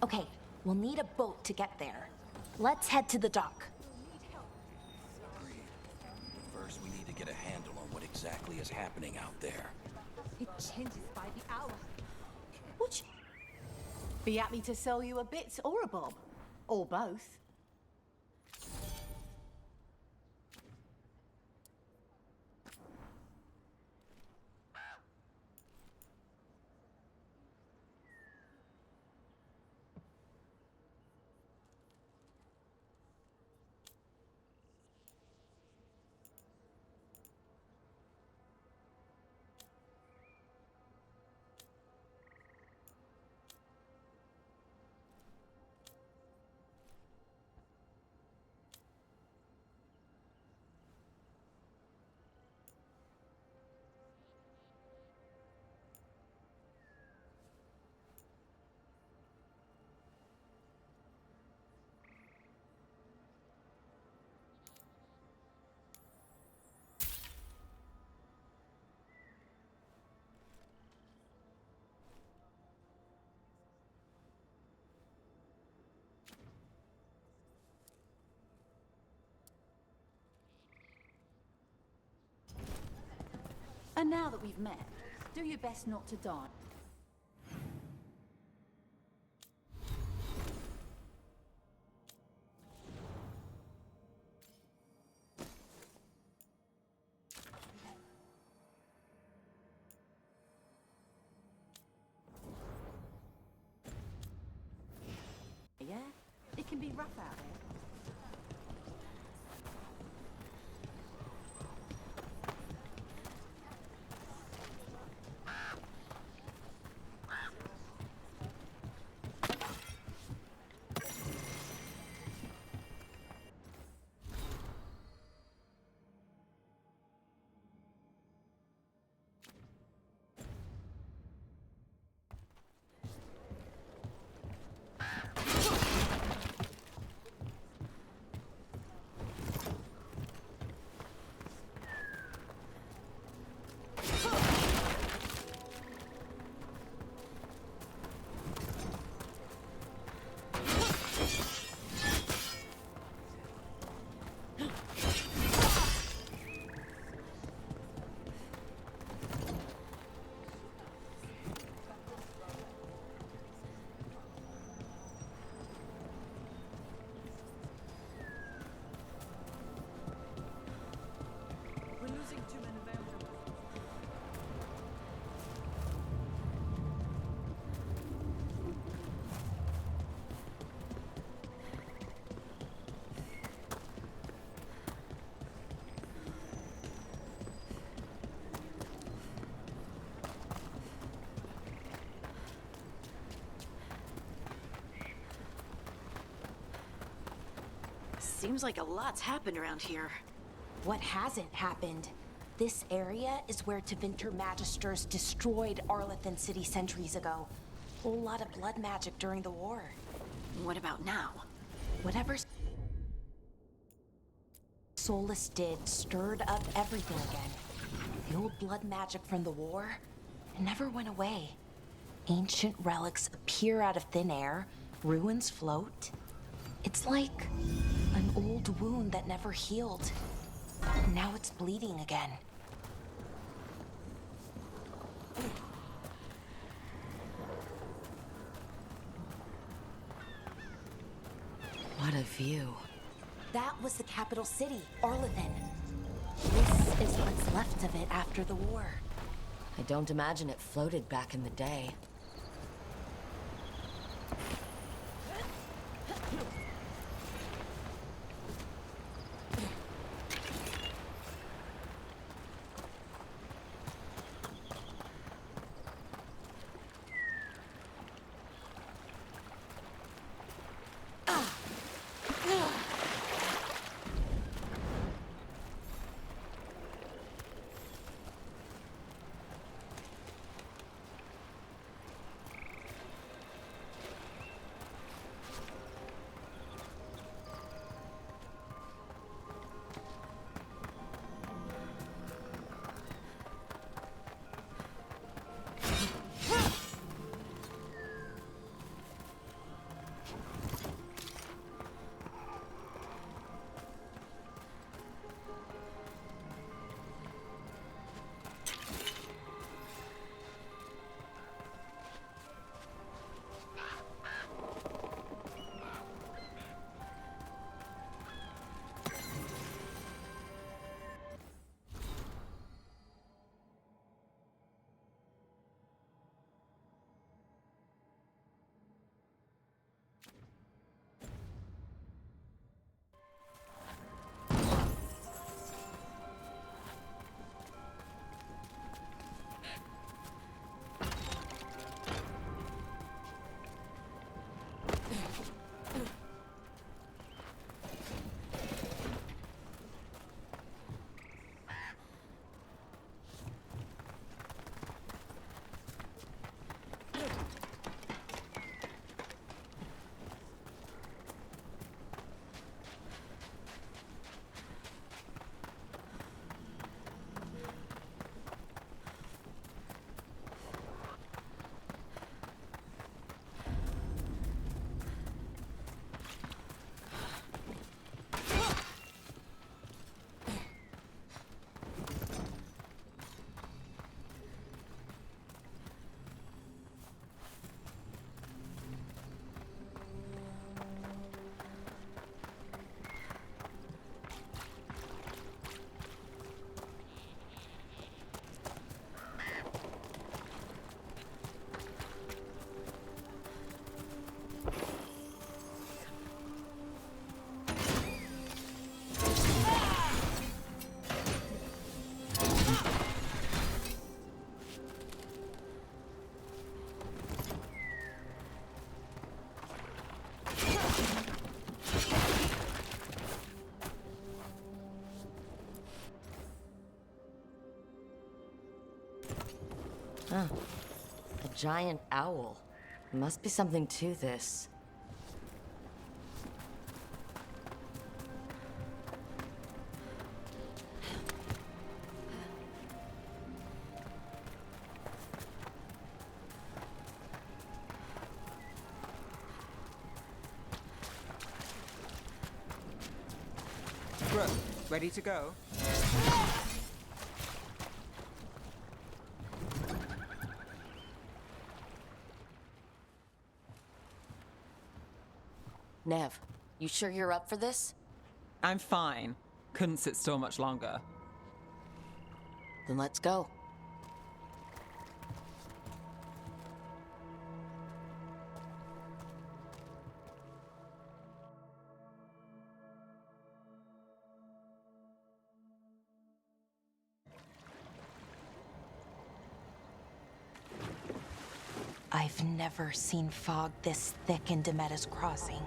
Okay, we'll need a boat to get there. Let's head to the dock. First, we need to get a handle on what exactly is happening out there. It changes by the hour. What? Be happy to sell you a bit or a bob. Or both. And now that we've met, do your best not to die. Yeah, it can be rough out there. Seems like a lot's happened around here. What hasn't happened? This area is where Tevinter Magisters destroyed Arlethan City centuries ago. Whole lot of blood magic during the war. What about now? Whatever Solus did stirred up everything again. The old blood magic from the war, it never went away. Ancient relics appear out of thin air, ruins float. It's like an old wound that never healed. Now it's bleeding again. What a view. That was the capital city, Arlethan. This is what's left of it after the war. I don't imagine it floated back in the day. A giant owl. Must be something to this. Brooke, ready to go? Nev, you sure you're up for this? I'm fine. Couldn't sit still much longer. Then let's go. I've never seen fog this thick in Demetta's Crossing.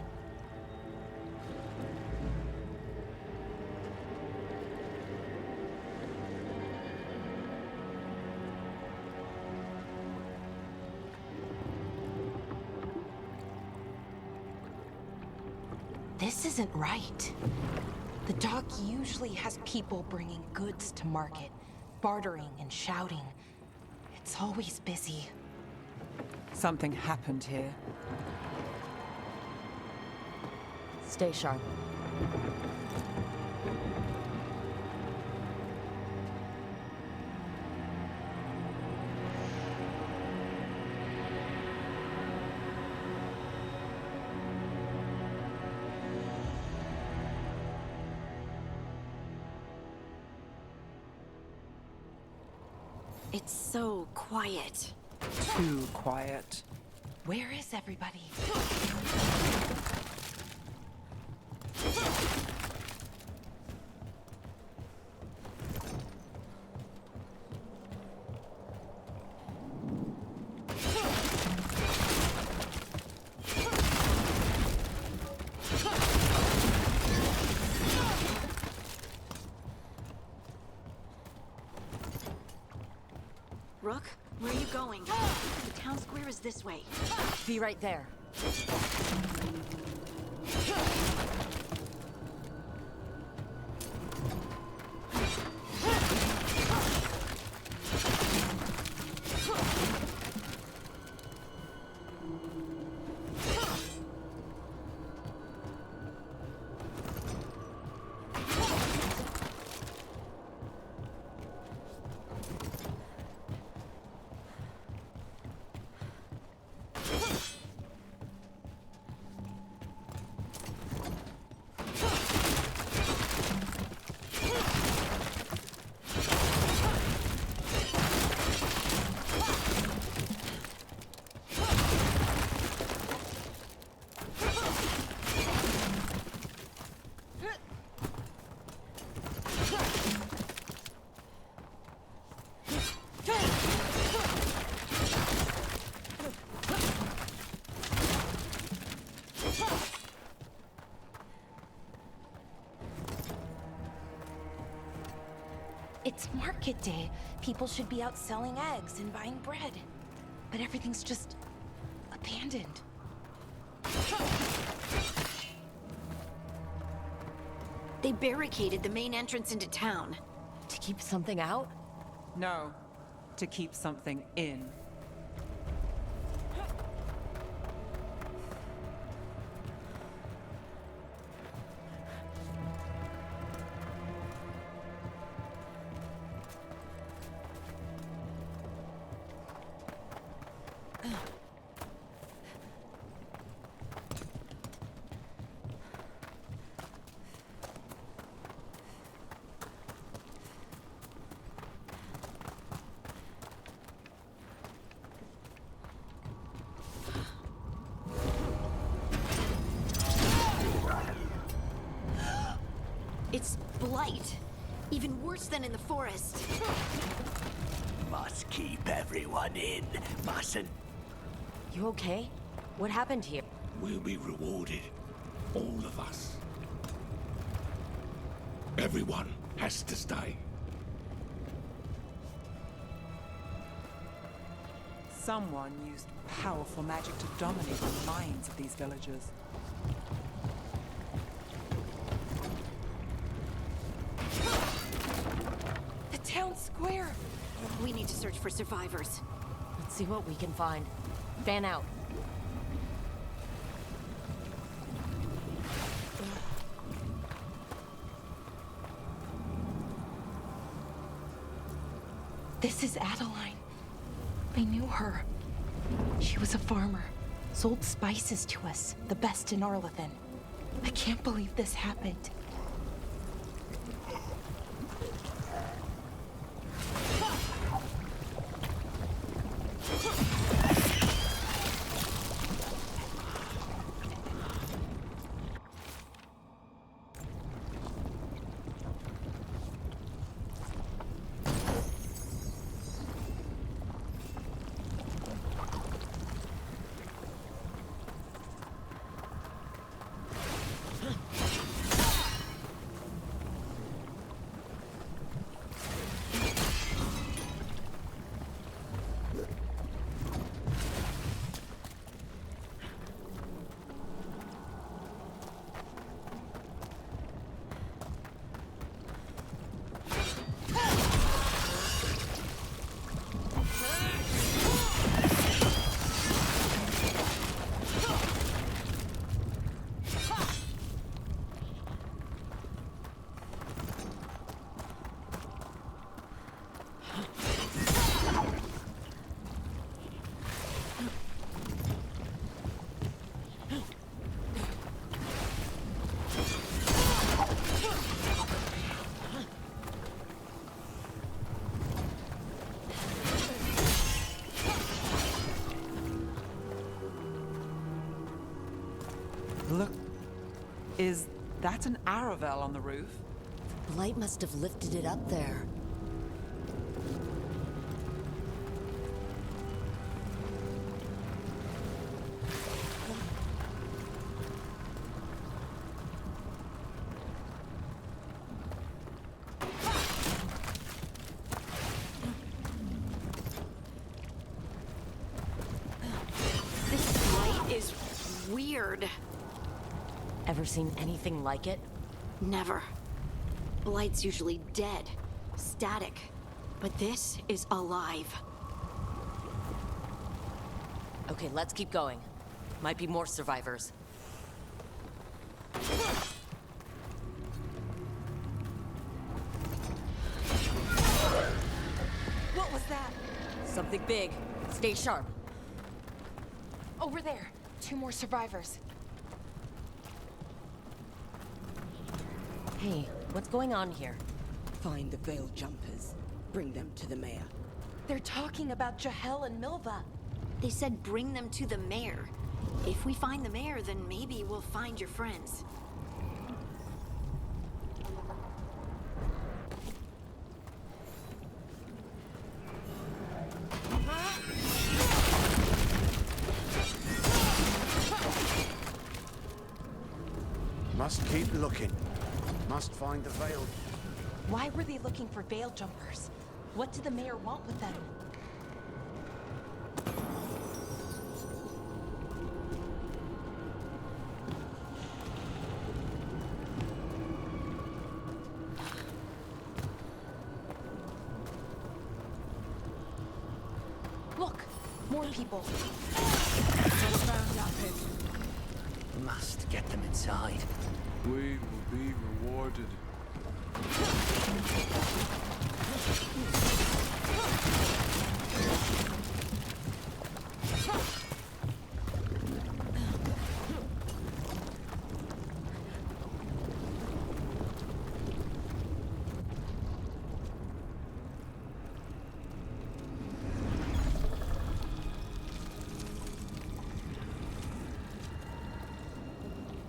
This isn't right. The dock usually has people bringing goods to market, bartering and shouting. It's always busy. Something happened here. Stay sharp. It's so quiet. Too quiet. Where is everybody? Rook, where are you going? The town square is this way. Be right there. It's market day. People should be out selling eggs and buying bread. But everything's just abandoned. They barricaded the main entrance into town. To keep something out? No, to keep something in. It's blight. Even worse than in the forest. Must keep everyone in, mustn't. You okay? What happened here? We'll be rewarded. All of us. Everyone has to stay. Someone used powerful magic to dominate the minds of these villagers. The town square! We need to search for survivors. Let's see what we can find. Fan out. This is Adeline. I knew her. She was a farmer, sold spices to us, the best in Arlethan. I can't believe this happened. Look, is that an Aravel on the roof? Blight must have lifted it up there. This light is weird. Ever seen anything like it? Never. Blight's usually dead, static. But this is alive. Okay, let's keep going. Might be more survivors. What was that? Something big. Stay sharp. Over there. 2 more survivors. Hey, what's going on here? Find the veiled jumpers. Bring them to the mayor. They're talking about Jahel and Milva. They said bring them to the mayor. If we find the mayor, then maybe we'll find your friends. Must keep looking. Must find the veil. Why were they looking for veil jumpers? What did the mayor want with them? Look, more people. Must get them inside. We will be rewarded.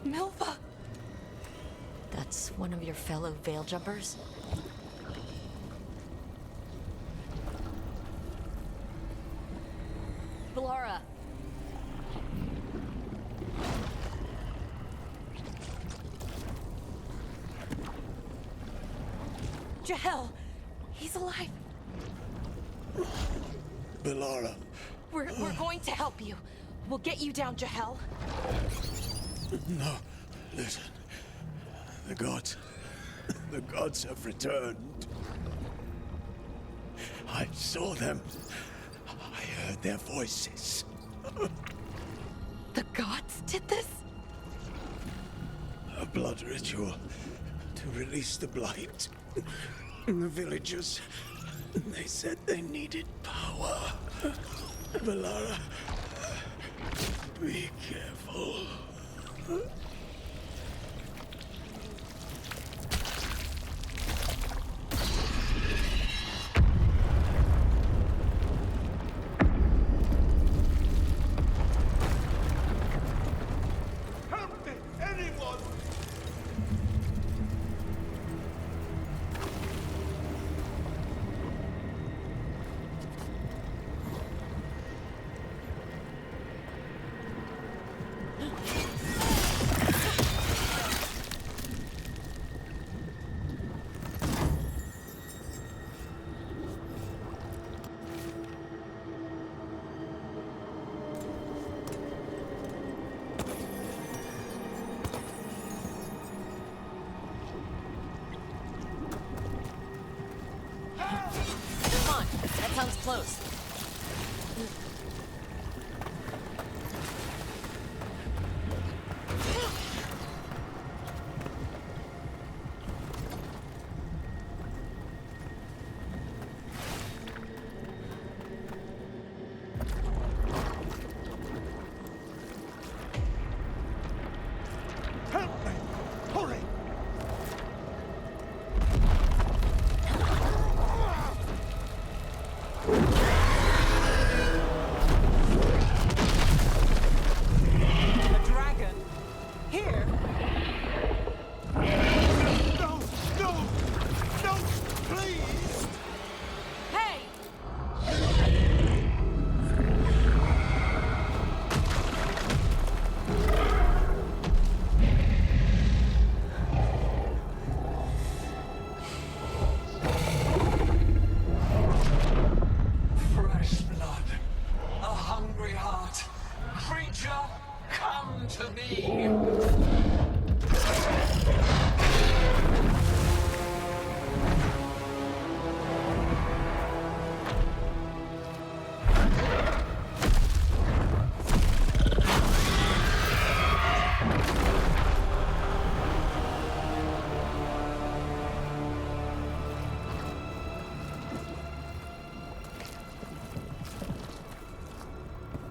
Milva! That's one of your fellow veil jumpers? Laura! Jahel! He's alive! Belara, We're going to help you. We'll get you down, Jahel. No, listen. The gods have returned. I saw them. I heard their voices. The gods did this? A blood ritual to release the blight. The villagers, they said they needed power. Valara, be careful. Help me, anyone! Come on, that sounds close. Help me! Hurry! A dragon? Here? No! No! No! Please! Hey! Fresh blood, a hungry heart. Creature, come to me.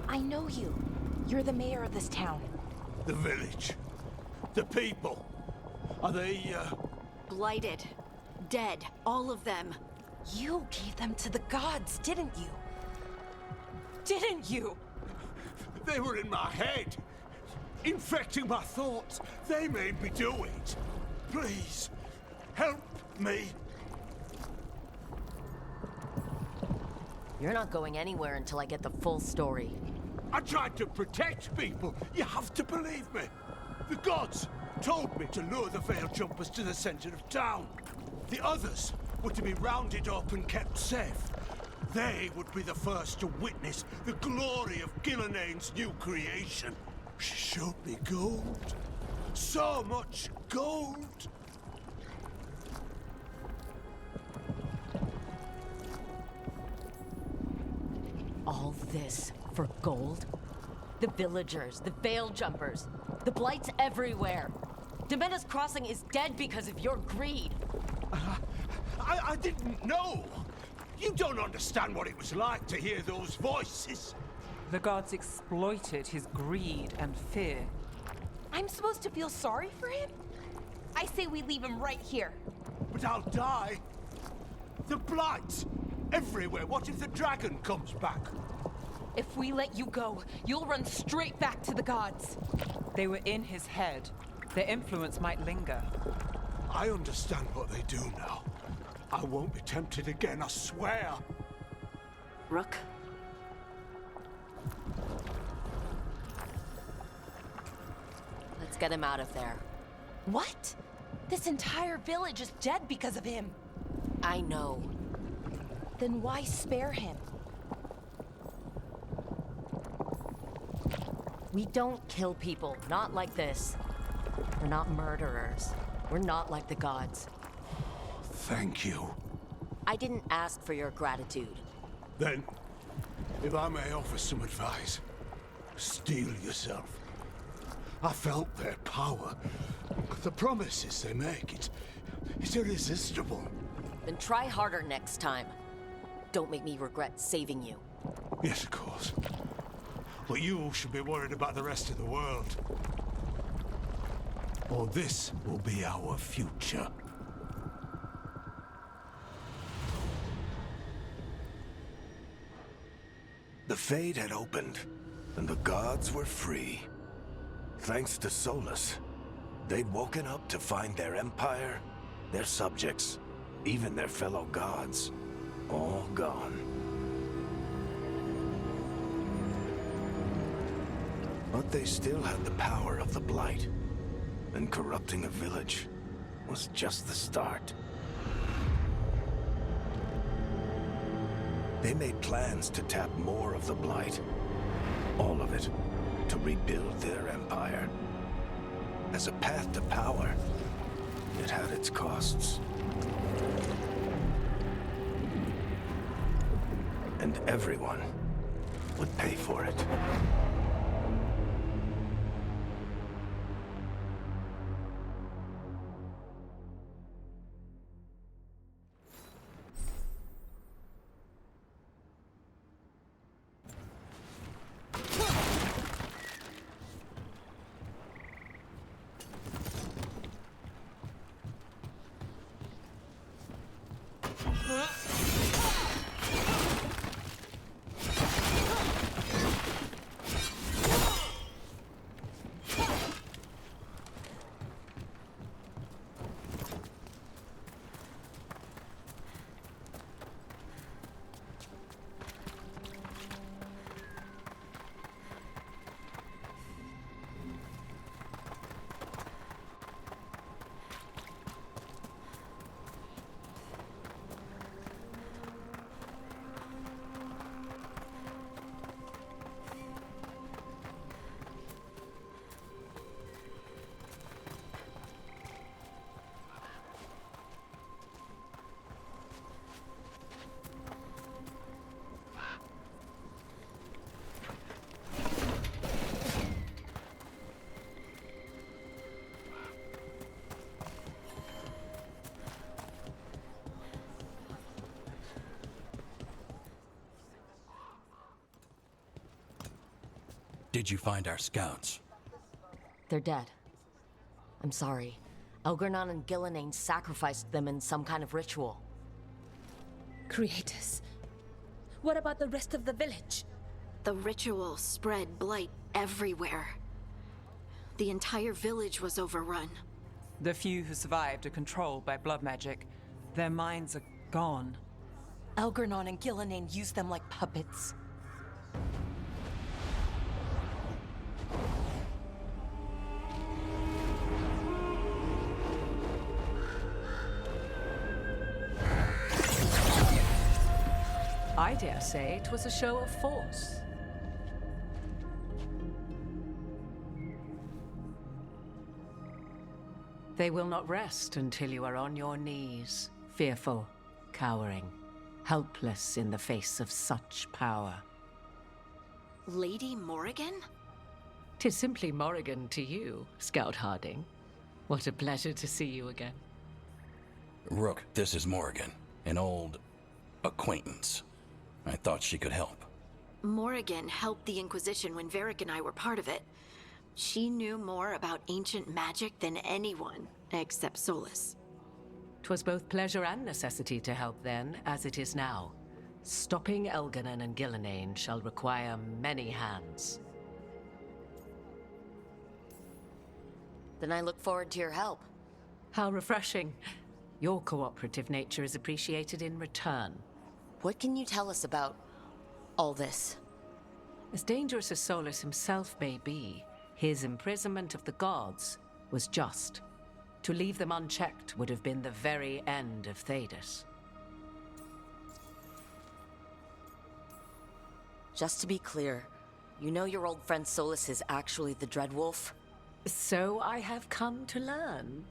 I know you. You're the mayor of this town. The village. The people. Are they, Blighted. Dead. All of them. You gave them to the gods, didn't you? Didn't you? They were in my head. Infecting my thoughts. They made me do it. Please, help me. You're not going anywhere until I get the full story. I tried to protect people. You have to believe me. The gods told me to lure the Veil Jumpers to the center of town. The others were to be rounded up and kept safe. They would be the first to witness the glory of Gillenane's new creation. She showed me gold. So much gold. All this for gold? The villagers, the Veil Jumpers, the Blights everywhere. Demena's Crossing is dead because of your greed. I didn't know. You don't understand what it was like to hear those voices. The gods exploited his greed and fear. I'm supposed to feel sorry for him? I say we leave him right here. But I'll die. The blight everywhere. What if the dragon comes back? If we let you go, you'll run straight back to the gods. They were in his head. Their influence might linger. I understand what they do now. I won't be tempted again, I swear. Rook? Let's get him out of there. What? This entire village is dead because of him. I know. Then why spare him? We don't kill people, not like this. We're not murderers. We're not like the gods. Thank you. I didn't ask for your gratitude. Then, if I may offer some advice, steel yourself. I felt their power. The promises they make, it's irresistible. Then try harder next time. Don't make me regret saving you. Yes, of course. But you should be worried about the rest of the world. Or this will be our future. The Fade had opened, and the gods were free. Thanks to Solus, they'd woken up to find their empire, their subjects, even their fellow gods, all gone. But they still had the power of the Blight, and corrupting a village was just the start. They made plans to tap more of the Blight, all of it, to rebuild their empire. As a path to power, it had its costs. And everyone would pay for it. Did you find our scouts? They're dead. I'm sorry. Elgernon and Gillenane sacrificed them in some kind of ritual. Creators. What about the rest of the village? The ritual spread blight everywhere. The entire village was overrun. The few who survived are controlled by blood magic. Their minds are gone. Elgernon and Gillenane used them like puppets. I dare say it was a show of force. They will not rest until you are on your knees, fearful, cowering, helpless in the face of such power. Lady Morrigan? 'Tis simply Morrigan to you, Scout Harding. What a pleasure to see you again. Rook, this is Morrigan, an old acquaintance. I thought she could help. Morrigan helped the Inquisition when Varric and I were part of it. She knew more about ancient magic than anyone, except Solus. 'Twas both pleasure and necessity to help then, as it is now. Stopping Elgernon and Gillenane shall require many hands. Then I look forward to your help. How refreshing. Your cooperative nature is appreciated in return. What can you tell us about all this? As dangerous as Solus himself may be, his imprisonment of the gods was just. To leave them unchecked would have been the very end of Thedas. Just to be clear, You know your old friend Solus is actually the Dreadwolf? So I have come to learn.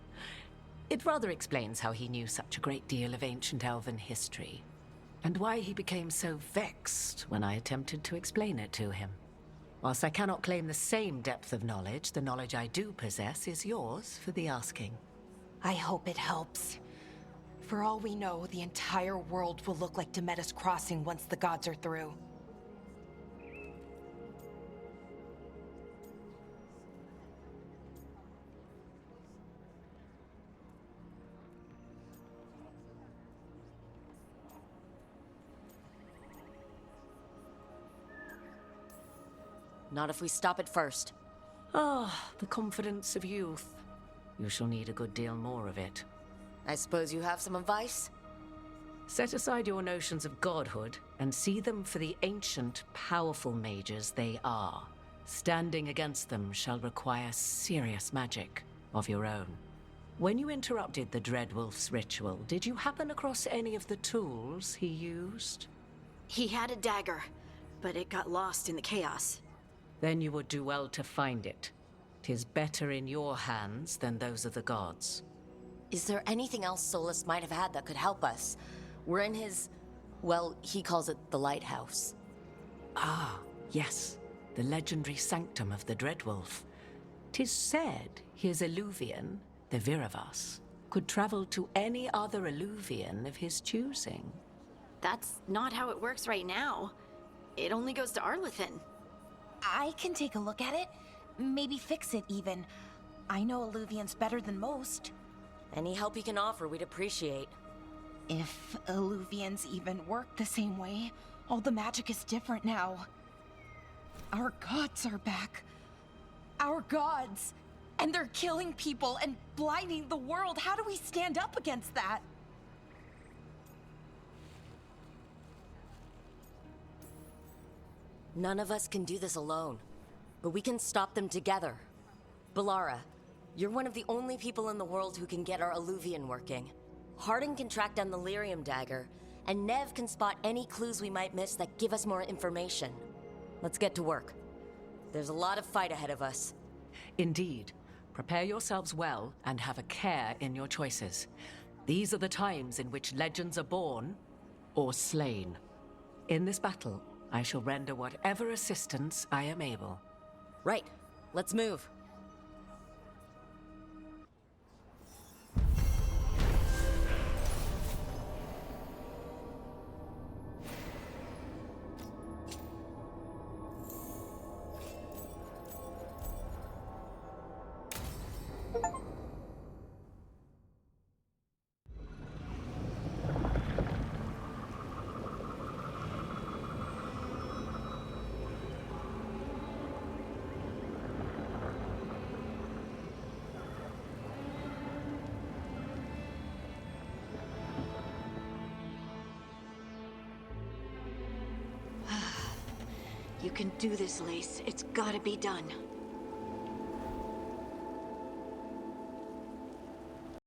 It rather explains how he knew such a great deal of ancient elven history, and why he became so vexed when I attempted to explain it to him. Whilst I cannot claim the same depth of knowledge, the knowledge I do possess is yours for the asking. I hope it helps. For all we know, the entire world will look like Demetus Crossing once the gods are through. Not if we stop it first. Ah, the confidence of youth. You shall need a good deal more of it. I suppose you have some advice? Set aside your notions of godhood and see them for the ancient, powerful mages they are. Standing against them shall require serious magic of your own. When you interrupted the Dreadwolf's ritual, did you happen across any of the tools he used? He had a dagger, but it got lost in the chaos. Then you would do well to find it. 'Tis better in your hands than those of the gods. Is there anything else Solus might have had that could help us? We're in his... well, he calls it the lighthouse. Ah, yes. The legendary sanctum of the Dreadwolf. 'Tis said his Illuvian, the Viravas, could travel to any other Illuvian of his choosing. That's not how it works right now. It only goes to Arlethan. I can take a look at it. Maybe fix it, even. I know Illuvians better than most. Any help you can offer, we'd appreciate. If Illuvians even work the same way, all the magic is different now. Our gods are back. Our gods! And they're killing people and blinding the world. How do we stand up against that? None of us can do this alone, but we can stop them together. Balara, you're one of the only people in the world who can get our Illuvian working. Harding can track down the Lyrium dagger, and Nev can spot any clues we might miss that give us more information. Let's get to work. There's a lot of fight ahead of us. Indeed. Prepare yourselves well and have a care in your choices. These are the times in which legends are born or slain. In this battle, I shall render whatever assistance I am able. Right. Let's move. You can do this, Lace. It's gotta be done.